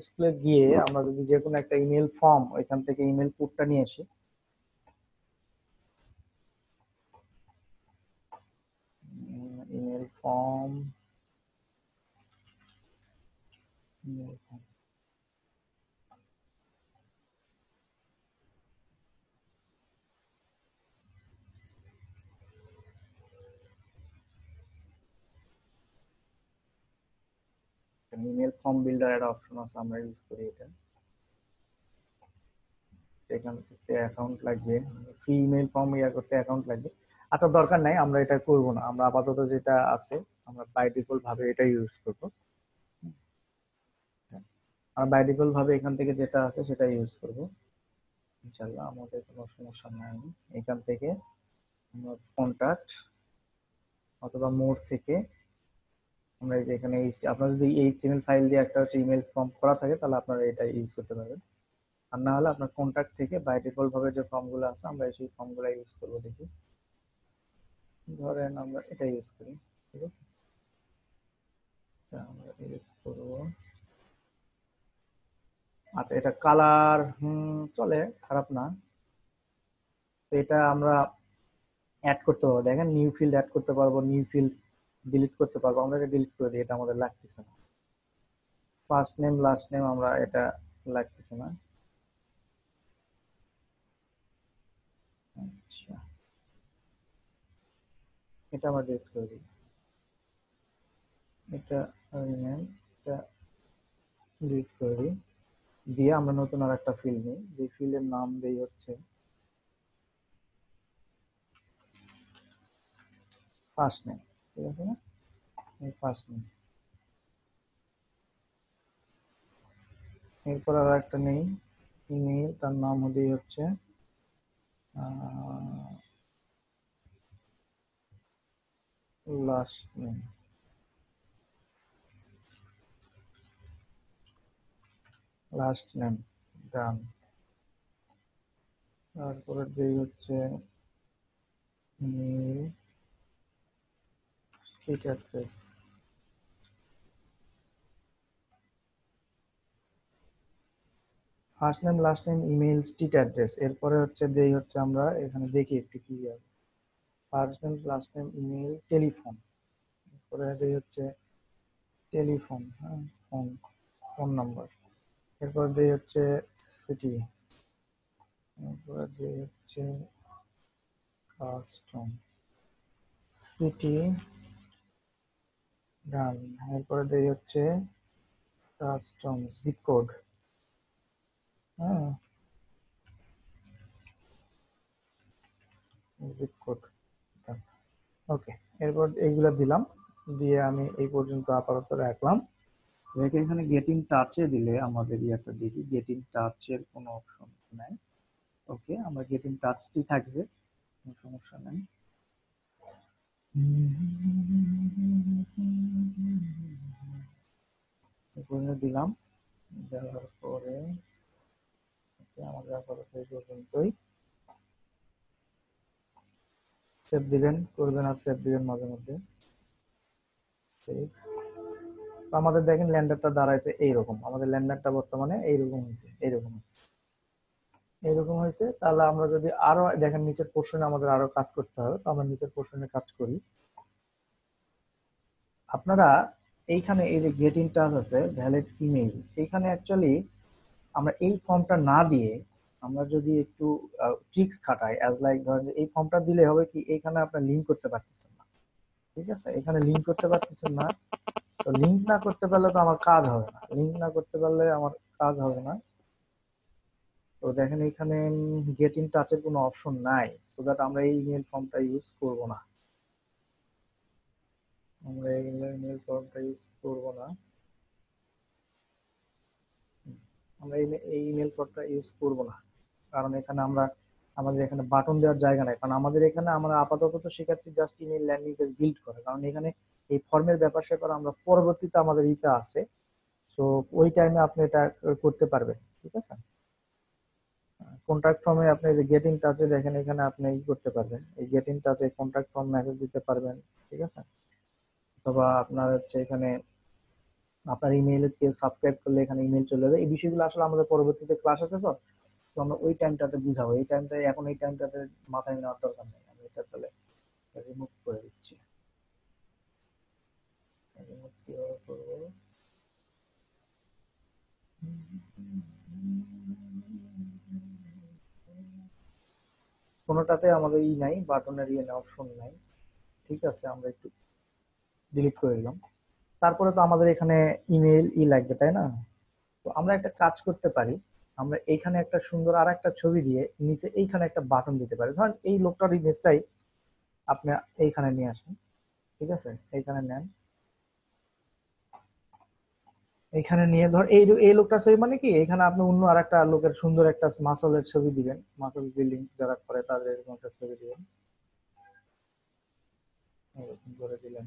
Speaker 1: স্কুলে গিয়ে আমরা যদি যে কোনো একটা ইমেল ফর্ম ওইখান থেকে ইমেল কোডটা নিয়ে আসি, email form, email form, email form builder একটা অপশন আছে, আমরা ইউজ করি এটা। এখান থেকে অ্যাকাউন্ট লাগবে, ফ্রি ইমেল ফর্ম ইয়া করতে অ্যাকাউন্ট লাগবে। আচ্ছা দরকার নাই, আমরা এটা করব না, আমরা আপাতত যেটা আছে আমরা বাই ডিফল্ট ভাবে এটা ইউজ করব। আমরা বাই ডিফল্ট ভাবে এখান থেকে যেটা আছে সেটা ইউজ করব, ইনশাআল্লাহ আমাদের কোনো সমস্যা নাই। এখান থেকে আমরা কন্টাক্ট অথবা মোড থেকে আমরা এই যে এখানে আপনার যদি এইচটিএমএল ফাইল দিয়ে একটা হচ্ছে ইমেল ফর্ম করা থাকে তাহলে আপনারা এটা ইউজ করতে পারবেন। আর না হলে আপনার কন্টাক্ট থেকে বাই ডিফল্ট ভাবে যে ফর্মগুলো আছে আমরা সেই ফর্মগুলো ইউজ করব। দেখি ধরেন আমরা এটা ইউজ করি, ঠিক আছে? আমরা ইউজ করব, আচ্ছা এটা কালার চলে, খারাপ না। তো এটা আমরা অ্যাড করতে পারবো, দেখেন নিউ ফিল্ড অ্যাড করতে পারবো, নিউ ফিল্ড ডিলিট করতে পারবো। আমরা এটা ডিলিট করে দিই, এটা আমাদের লাগতেছে না। ফার্স্ট নেম লাস্ট নেম আমরা এটা লাগতেছে না। আচ্ছা এটা আমরা ডিলিট করে দিই, এটা নেম, এটা ডিলিট করে দিই। দিয়ে আমরা নতুন আর একটা ফিল্ড নিই, যে ফিল্ডের নাম দেই হচ্ছে ফার্স্ট নেম, ঠিক আছে না? এই ফার্স্ট নেম, এরপর আর একটা নেই ইমেল, তার নাম হলেই হচ্ছে last name, last name done. তারপরে দেই হচ্ছে mail, street address, first name last name email street address. এরপরে হচ্ছে দেই হচ্ছে আমরা এখানে দেখি একটু কি আছে, first name last name email telephone, এরপরে দেই হচ্ছে টেলিফোন, হ্যাঁ ফোন, ফোন নাম্বার। এরপর দেই হচ্ছে সিটি, এরপরে দেই হচ্ছে কাস্টম সিটি ডান। এরপরে দেই হচ্ছে কাস্টম জিপ কোড, হ্যাঁ জিপ কোড, ওকে। এরপর এইগুলা দিলাম, দিয়ে আমি এই পর্যন্ত আপাতত রাখলাম। রেখে এখানে গেটিং টাচে দিলে আমাদের ইয়াটা দেখি, গেটিং টাচের কোনো অপশন নাই। ওকে আমরা গেটিং টাচটি থাকবে, কোনো সমস্যা নাই। এখানে দিলাম, দেওয়ার পরে আমাদের আপাতত এই পর্যন্তই। সেভ দিবেন করবেন আর সেভ দিবেন মাঝে মধ্যে। Save। তো আমাদের দেখেন ল্যান্ডারটা দাঁড়াইছে এইরকম, আমাদের ল্যান্ডারটা বর্তমানে এইরকম হয়েছে, এইরকম হয়েছে, এইরকম হয়েছে। তাহলে আমরা যদি আরো দেখেন নিচের পোর্শনে আমাদের আরো কাজ করতে হবে, তো আমরা নিচের পোর্শনে কাজ করি। আপনারা এইখানে এই যে গেট ইন টাচ আছে ভ্যালিড ইমেইল, এইখানে অ্যাকচুয়ালি আমরা এই ফর্মটা না দিয়ে আমরা যদি একটু ট্রিক্স খাটাই, অ্যাজ লাইক ধরেন যে এই ফর্মটা দিলে হবে কি, এইখানে আপনার লিঙ্ক করতে পারতেছেন না, ঠিক আছে? এখানে লিঙ্ক করতে পারতেছেন না, তো লিঙ্ক না করতে পারলে তো আমার কাজ হবে না, লিঙ্ক না করতে পারলে আমার কাজ হবে না। তো দেখেন এখানে গেট ইন টাচের কোনো অপশন নাই, সো দ্যাট আমরা এই ইমেল ফর্মটা ইউজ করব না, আমরা এই ইমেল ফর্মটা ইউজ করব না। আমরা এই ইমেল কোডটা ইউজ করব না, কারণ এখানে আমরা আমাদের এখানে বাটন দেওয়ার জায়গা নাই। কারণ আমাদের এখানে আমরা আপাতত তো শিখাচ্ছি just email landing page build করে, কারণ এখানে এই ফর্মের ব্যাপার স্যাপার আমরা পরবর্তীতে আমাদের ইতে আছে। তো ওই টাইমে আপনি এটা করতে পারবেন, ঠিক আছে। কন্ট্যাক্ট ফর্মে আপনি যে গেট ইন টাচে দেখেন, এখানে আপনি ই করতে পারবেন, এই গেট ইন টাচে কন্ট্যাক্ট ফর্ম মেসেজ দিতে পারবেন, ঠিক আছে। অথবা আপনার হচ্ছে এখানে আপনার ইমেইলে কেউ সাবস্ক্রাইব করলে এখানে ইমেল চলে যাবে। এই বিষয়গুলো আসলে আমাদের পরবর্তীতে ক্লাস আছে, তো তো আমরা ওই টাইমটাতে বুঝাবো। এই টাইমটাই এখন এই টাইমটাতে মাথায় নেওয়ার দরকার নেই। আমি এটা তাহলে রিমুভ করে দিচ্ছি। রিমুভ কিভাবে করবো? কোনোটাতে আমাদের ই নাই, বাটনের ইয়ে অপশন নাই, ঠিক আছে। আমরা একটু ডিলিট করে দিলাম। তারপরে তো আমাদের এখানে ইমেল লাগবে, তাই না? তো আমরা একটা কাজ করতে পারি, আমরা এইখানে একটা সুন্দর আর একটা ছবি দিয়ে নিচে এইখানে একটা বাটন দিতে পারি। ধরেন এই লোকটার ইমেজটাই আপনি এইখানে নিয়ে আসেন, ঠিক আছে, এইখানে নেন। এইখানে নিয়ে ধর এই লোকটার ছবি মানে কি, এখানে আপনি অন্য আর একটা লোকের সুন্দর একটা মাসলের ছবি দিবেন, মাসল বিল্ডিং যারা করে তাদের এরকম একটা ছবি দিবেন, এরকম করে দিলেন।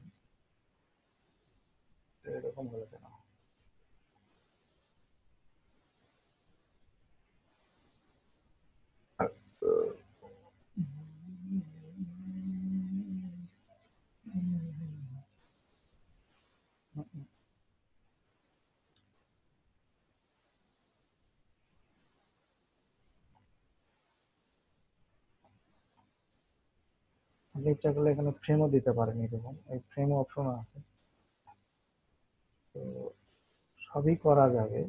Speaker 1: এরকম হলো কেন? আপনি ইচ্ছা করলে এখানে ফ্রেমও দিতে পারেন, এরকম এই ফ্রেম অপশন আছে। তো সবই করা যাবে।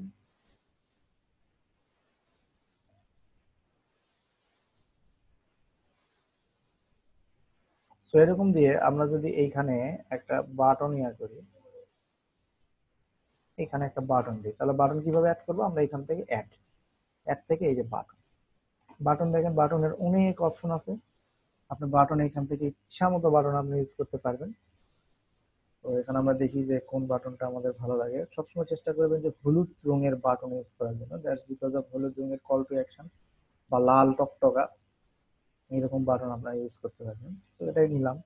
Speaker 1: তো এরকম দিয়ে আমরা যদি এইখানে একটা বাটন ইয়া করি, এখানে একটা বাটন দিই, তাহলে বাটন কিভাবে অ্যাড করবো? আমরা এখান থেকে অ্যাড, অ্যাড থেকে এই যে বাটন, বাটন দেখেন বাটনের অনেক অপশন আছে। আপনি বাটন এখান থেকে ইচ্ছা মতো বাটন আপনি ইউজ করতে পারবেন। তো এখানে আমরা দেখি যে কোন বাটনটা আমাদের ভালো লাগে। সবসময় চেষ্টা করবেন যে হলুদ রঙের বাটন ইউজ করার জন্য, দ্যাটস বিকজ অফ হলুদ রঙের কল টু অ্যাকশন বা লাল টকটকা এরকম বাটন আপনারা ইউজ করতে পারবেন। তো এটাই নিলাম,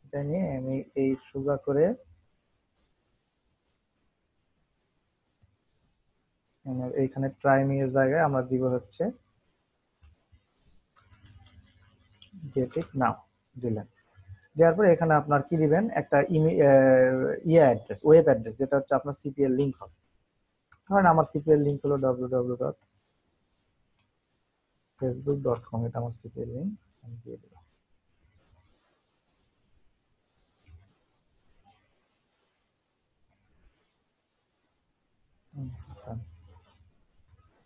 Speaker 1: এটা নিয়ে আমি এই সোজা করে এইখানে ট্রাই মি এর জায়গায় আমরা দিব হচ্ছে গেট ইট নাও, দিলেন। দেওয়ার পরে এখানে আপনার কি দিবেন, একটা ইয়ে অ্যাড্রেস, ওয়েব অ্যাড্রেস, যেটা হচ্ছে আপনার সিপিএল লিঙ্ক হবে। ধরেন আমার সিপিএল লিঙ্ক হলো www.facebook.com, এটা আমার সিপিএল লিঙ্ক, আমি দিয়ে দিলাম।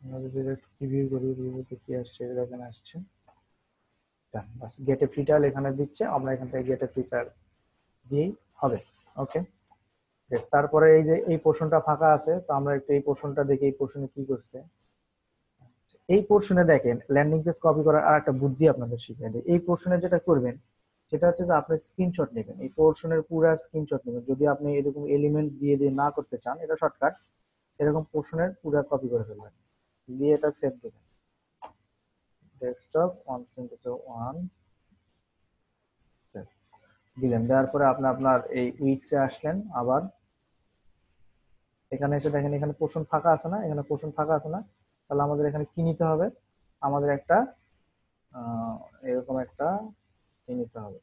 Speaker 1: আমরা যদি রিভিউ করি, রিভিউতে কি আসছে এখানে আসছে, বাস গেট এ ফ্রি ট্রায়াল এখানে দিচ্ছে, আমরা এখান থেকে গেট এ ফ্রি ট্রায়াল দিয়েই হবে। ওকে, তারপরে এই যে এই পোর্শনটা ফাঁকা আছে, তো আমরা একটু এই পোর্শনটা দেখি, এই পোর্শনে কি করছে। এই পোর্শনে দেখেন ল্যান্ডিং পেজ কপি করার আর একটা বুদ্ধি আপনাদের শিখিয়ে দিই। এই পোর্শনে যেটা করবেন সেটা হচ্ছে যে আপনি স্ক্রিনশট নেবেন, এই পোর্শনের পুরো স্ক্রিনশট নেবেন। যদি আপনি এরকম এলিমেন্ট দিয়ে দিয়ে না করতে চান, এটা শর্টকাট, এরকম পোর্শনের পুরো কপি করে ফেলবেন, দিয়ে এটা সেভ দেবেন। ডেস্কটপ ওয়ান সেন্টিমিটার ওয়ান দিলেন। দেওয়ার পরে আপনি আপনার এই উইক্সে আসলেন, আবার এখানে এসে দেখেন এখানে পোর্শন ফাঁকা আছে না, এখানে পোর্শন ফাঁকা আছে না। তাহলে আমাদের এখানে কি নিতে হবে, আমাদের একটা আহ, এরকম একটা কি নিতে হবে,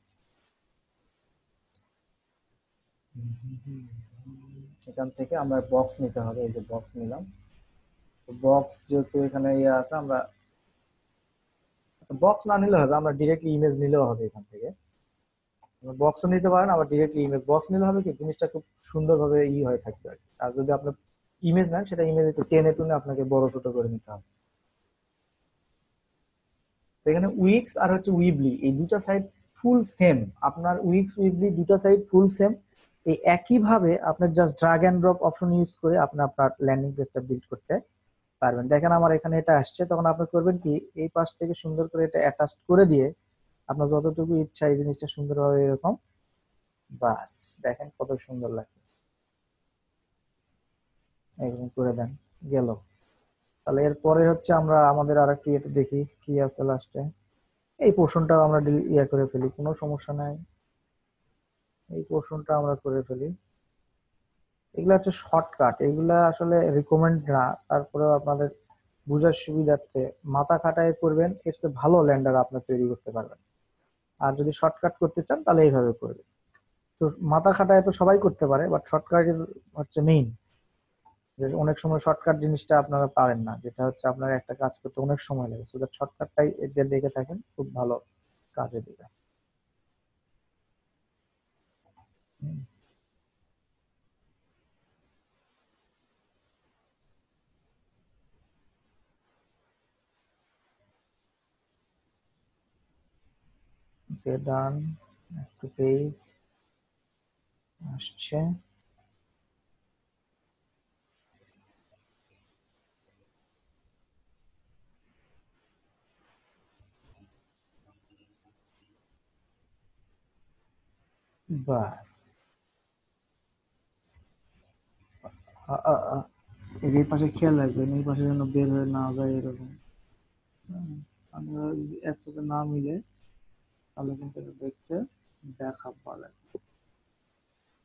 Speaker 1: এখান থেকে আমরা বক্স নিতে হবে। এই যে বক্স নিলাম, বক্স যেহেতু এখানে ইয়ে আছে, আমরা বক্স না নিলে হবে, আমরা ডিরেক্টলি ইমেজ নিলেও হবে এখান থেকে। বক্সও নিতে পারেন, আবার ডিরেক্টলি ইমেজ। বক্স নিলে হবে কি, জিনিসটা খুব সুন্দরভাবে হয়ে থাকবে আর কি। আর যদি আপনার ইমেজ নেন, সেটা ইমেজ একটু টেনে টুনে আপনাকে বড় ছোট করে নিতে হবে। তো এখানে উইক্স আর হচ্ছে উইবলি এই দুটা সাইড ফুল সেম, আপনার উইক্স উইবলি দুটা সাইড ফুল সেম। এই একই ভাবে আপনার just drag and drop option use করে আপনি আপনার ল্যান্ডিং পেজটা বিল্ড করতে পারবেন। দেখেন আমার এখানে এটা আসছে, তখন আপনি করবেন কি, এই পাশ থেকে সুন্দর করে এটা অ্যাটাচ করে দিয়ে আপনার যতটুকু ইচ্ছা এই জিনিসটা সুন্দরভাবে এরকম, বাস দেখেন কত সুন্দর লাগছে, এরকম করে দেন, গেল। তাহলে এরপরে হচ্ছে আমরা আমাদের আরেকটি এটা দেখি কি আছে লাস্টে। এই পোর্শনটা আমরা ইয়া করে ফেলি, কোনো সমস্যা নাই। এই পোর্শনটা আমরা করে ফেলি। এগুলা হচ্ছে শর্টকাট, এগুলা আসলে রিকমেন্ড না, তারপরেও আপনাদের বুঝার সুবিধার্থে মাথা খাটায় করবেন, এর চেয়ে ভালো ল্যান্ডার আপনি তৈরি করতে পারবেন। আর যদি শর্টকাট করতে চান তাহলে এইভাবে করবেন। তো মাথা খাটায় তো সবাই করতে পারে, বাট শর্টকাট হচ্ছে মেইন। যে অনেক সময় শর্টকাট জিনিসটা আপনারা পারেন না, যেটা হচ্ছে আপনার একটা কাজ করতে অনেক সময় লাগে, সো দ্যাট শর্টকাটটাই এটা দেখে থাকেন, খুব ভালো কাজে দিবে। ওকে, ডান। একটু পেজ আসছে। বাস। এই যে এই পাশে খেয়াল রাখবেন, এই পাশে যেন বের হয়ে না যায় এরকম। আমরা যদি একসাথে না মিলে তাহলে কিন্তু এটা দেখতে দেখা পারে।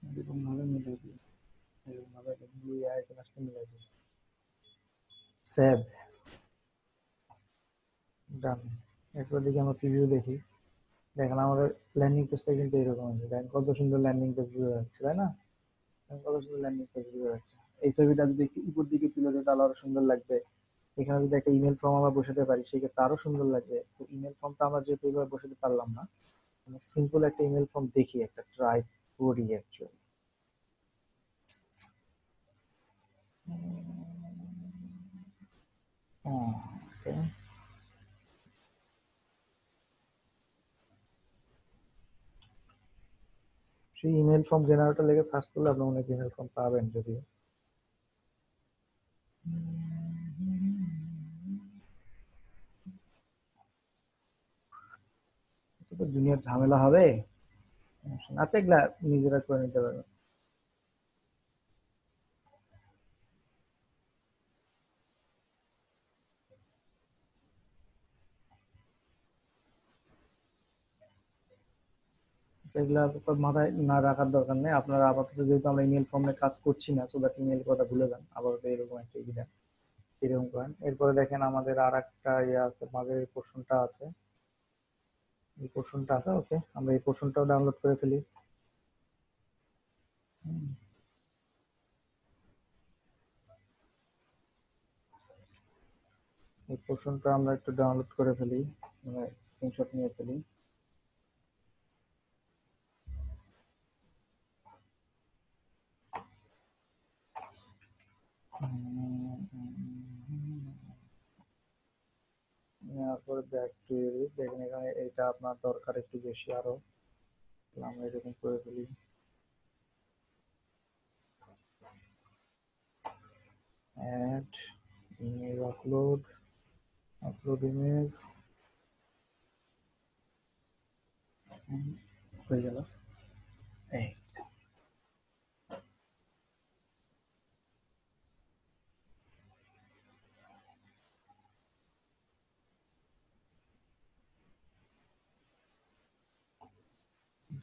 Speaker 1: এরকম ভাবে মিলে দিই, এরকম ভাবে দুই আইটেম আসলে মিলে দিই। সেভ। ডান। এরপর দিকে আমরা প্রিভিউ দেখি। দেখেন আমাদের ল্যান্ডিং পেজটা কিন্তু এরকম আছে, দেখেন কত সুন্দর ল্যান্ডিং পেজ ভিউ যাচ্ছে, তাই না? দেখেন কত সুন্দর ল্যান্ডিং পেজ ভিউ যাচ্ছে। এই ছবিটা যদি একটু উপর দিকে তুলে দিই তাহলে আরো সুন্দর লাগবে। এখানে যদি একটা ইমেল ফর্ম আমরা বসাতে পারি সেক্ষেত্রে আরো সুন্দর লাগবে। তো ইমেল ফর্মটা আমরা যেহেতু এইভাবে বসাতে পারলাম না, আমরা সিম্পল একটা ইমেল ফর্ম দেখি, একটা ট্রাই করি অ্যাকচুয়ালি। ওকে। সেই ইমেল ফর্ম জেনারেটর লেগে সার্চ করলে আপনি অনেক ইমেল ফর্ম পাবেন যদিও। এটা তো দুনিয়ার ঝামেলা হবে। আচ্ছা, এগুলা নিজেরা করে নিতে পারবে। এগুলা তো মাথায় না রাখার দরকার নেই, আপনারা আপাতত যেহেতু আমরা ইমেল ফর্মে কাজ করছি না, সো দ্যাট ইমেল কথা ভুলে যান, আপাতত এরকম একটা ই দেন, এরকম করেন। এরপরে দেখেন আমাদের আর একটা ইয়ে আছে, মাঝে এই পোর্শনটা আছে, এই পোর্শনটা আছে। ওকে, আমরা এই পোর্শনটাও ডাউনলোড করে ফেলি। এই পোর্শনটা আমরা একটু ডাউনলোড করে ফেলি, মানে স্ক্রিনশট নিয়ে ফেলি। নেওয়ার পরে ব্যাক টু এডিট, দেখেন এখানে এটা আপনার দরকার একটু বেশি আরো, তাহলে আমরা এরকম করে ফেলি। Add image, upload, upload image, হয়ে গেল। এই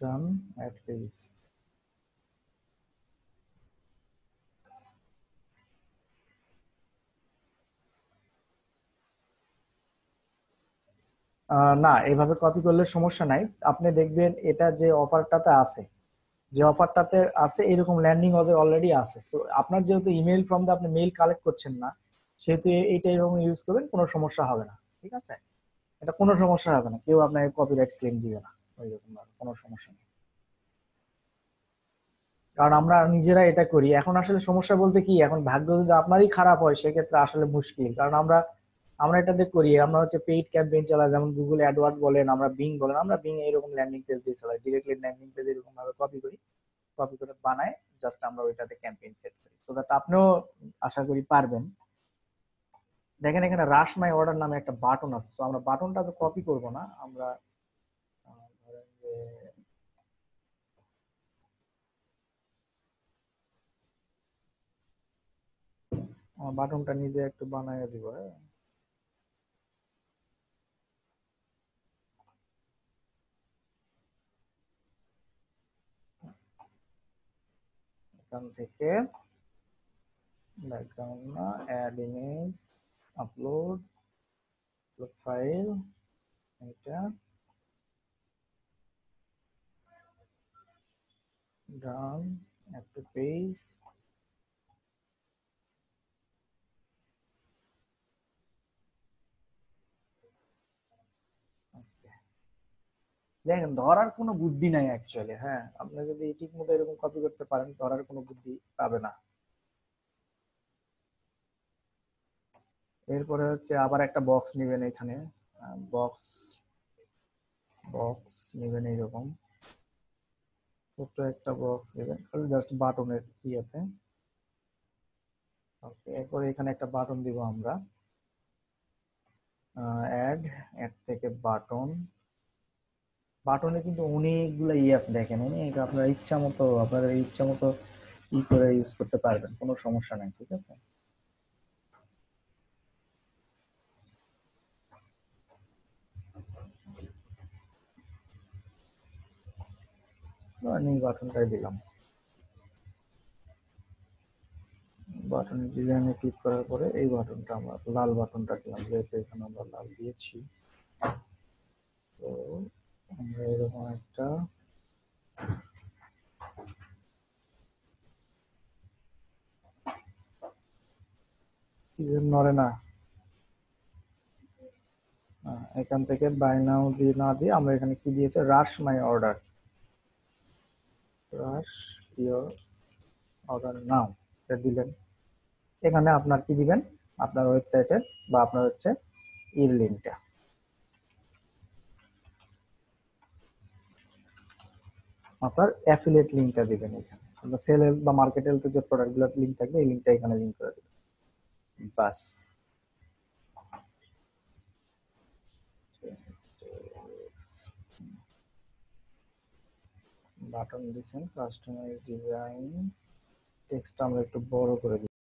Speaker 1: ডান। Add page. না, এভাবে কপি করলে সমস্যা নাই। আপনি দেখবেন এটা যে অফারটাতে আছে, যে অফারটাতে আছে এরকম ল্যান্ডিং ওদের অলরেডি আছে, তো আপনার যেহেতু ইমেল ফর্ম দিয়ে আপনি মেইল কালেক্ট করছেন না, সেহেতু এইটা এরকম ইউজ করবেন, কোনো সমস্যা হবে না। ঠিক আছে, এটা কোনো সমস্যা হবে না, কেউ আপনাকে কপিরাইট ক্লেম দিবে না, ওই রকম ভাবে কোনো সমস্যা নেই। কারণ আমরা নিজেরা এটা করি। এখন আসলে সমস্যা বলতে কি, এখন ভাগ্য যদি আপনারই খারাপ হয় সেক্ষেত্রে আসলে মুশকিল, কারণ আমরা আমরা এটাতে করি, আমরা হচ্ছে পেইড ক্যাম্পেইন চালাই, যেমন গুগল অ্যাডওয়ার্ড বলেন, আমরা বিং বলেন, আমরা বিং এরকম ল্যান্ডিং পেজ দিয়ে চালাই, ডিরেক্টলি ল্যান্ডিং পেজ এরকম ভাবে কপি করি, কপি করে বানায় জাস্ট আমরা ওইটাতে ক্যাম্পেইন সেট করি, তো দ্যাট আপনিও আশা করি পারবেন। দেখেন এখানে রাশ মাই অর্ডার নামে একটা বাটন আছে, তো আমরা বাটনটা তো কপি করব না, আমরা ধরেন যে বাটনটা নিজে একটু বানায় দিব, হ্যাঁ। এখান থেকে ব্যাকগ্রাউন্ড না, অ্যাড ইমেজ, আপলোড ফাইল, এটা ডান, একটা পেজ। দেখেন ধরার কোনো বুদ্ধি নাই অ্যাকচুয়ালি, হ্যাঁ। আপনি যদি ঠিক মতো এরকম কপি করতে পারেন ধরার কোনো বুদ্ধি পাবে না। এরপরে হচ্ছে আবার একটা বক্স নেবেন এখানে, বক্স বক্স নেবেন এইরকম ছোট্ট একটা বক্স নেবেন, খালি জাস্ট বাটনের ইয়েতে। ওকে, এরপরে এখানে একটা বাটন দিব আমরা, অ্যাড অ্যাড থেকে বাটন। বাটনে কিন্তু অনেকগুলো ইয়ে আছে, দেখেন অনেক, আপনার ইচ্ছা মতো ই করে ইউজ করতে পারবেন, কোনো সমস্যা নাই, ঠিক আছে। আমি বাটনটাই দিলাম, বাটন ডিজাইনে ক্লিক করার পরে এই বাটনটা আমরা লাল বাটনটা দিলাম, যেহেতু এখানে আমরা লাল দিয়েছি। তো আমরা এরকম একটা কি যেন নড়ে না, এখান থেকে বাই নাও দিয়ে না দিয়ে আমরা এখানে কি দিয়েছে, rush my order, rush your order now, এটা দিলেন। এখানে আপনার কি দিবেন, আপনার ওয়েবসাইটের বা আপনার হচ্ছে ইর লিঙ্কটা, আপনার অ্যাফিলিয়েট লিঙ্কটা দিবেন এখানে। আপনার সেল হেল্প বা মার্কেট হেল্পের যে প্রোডাক্টগুলোর লিঙ্ক থাকবে এই লিঙ্কটা এখানে লিঙ্ক করে দিবেন, বাস। বাটন দিচ্ছেন, কাস্টমাইজ ডিজাইন, টেক্সট আমরা একটু বড় করে দিই।